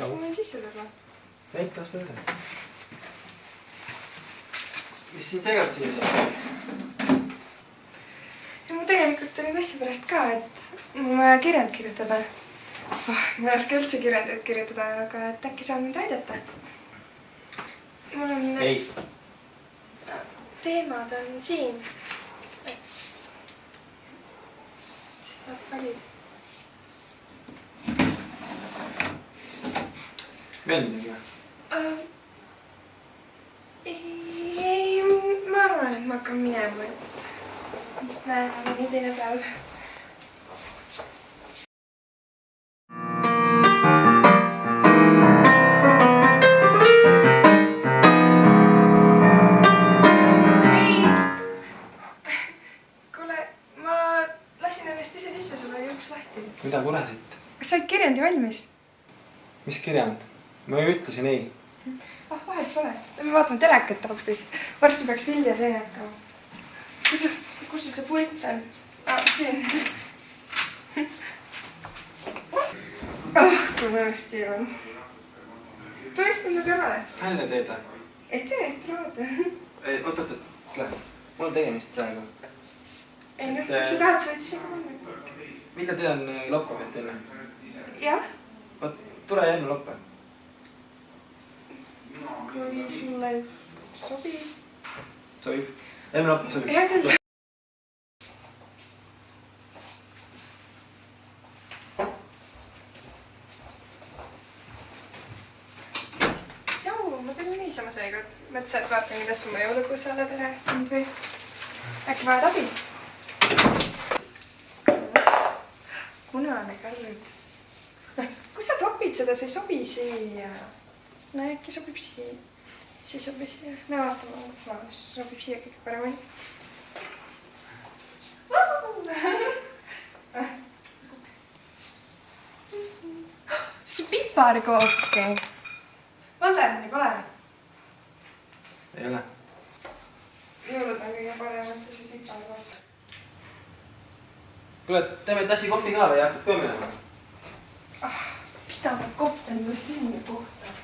ma võin sisse tulla. Ikka astu üle. Mis siin segad siis? Ma tegelikult tulin asja pärast ka, et mul on vaja kirjand kirjutada. Ma ei oska üldse kirjandit kirjutada, aga et äkki saab mind aidata. Mul on... Ei. Teemad on siin. Saab valida. Veel midagi? Ei, ma arvan, et ma hakkan minema. Näeme nii teine päev. Kuule, ma lasin ennast ise sisse, sul oli uks lahti. Mida kuresit? Kas said kirjandi valmis? Mis kirjand? Ma ju ütlesin ei. Vahet pole. Me vaatame telekat hoopis. Varsti peaks Vilja tee hakkama. Kus sul see pult on? Siin. Kui mõjusti on. Tule istu enda kõrvale. Hälne teed? Ei tee, tule vaata. Oot. Kuule, mul on tegemist praegu. Ei noh, kui sa tahad, sa võid ise ka panna. Vilja tee on loppamist enne. Jah? Tule enne loppe. Kui sulle sobib. Sobib. Enne loppe sobib. Hea küll. Jau, ma tulin niisama seekord. Mõtlesin, et vaatan, kuidas sul ma jõulukuus oled rääkinud või äkki vajad abi? Punane kallid. Kus sa topid seda? See ei sobi siia. No äkki sobib siia. See sobib siia. Me vaatame, sobib siia kõige paremini. See on piparkooke. Mandarini pole? Ei ole. Jõulud on kõige paremad, see on piparkooke. Kuule, teeme tassi kohvi ka või hakkad kohe minema? Pidama koht on ju sinna kohta.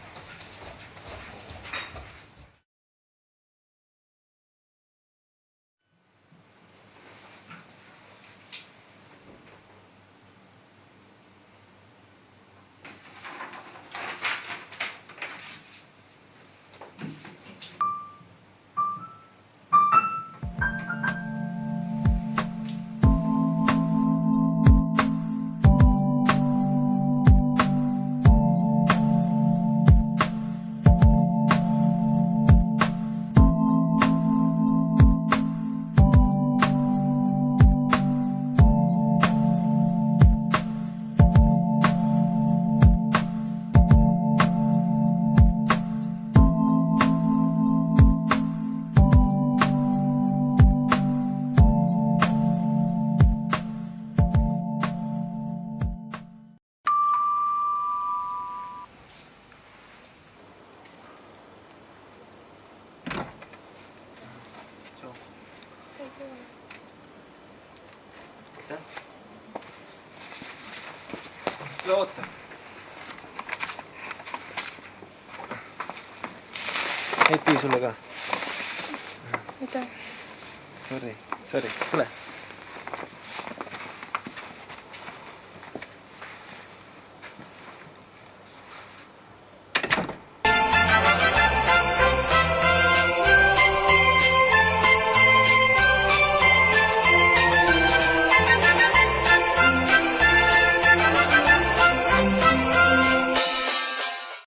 Ja oota. Heit pii sulle ka. Aitäh. Sorry. Tule.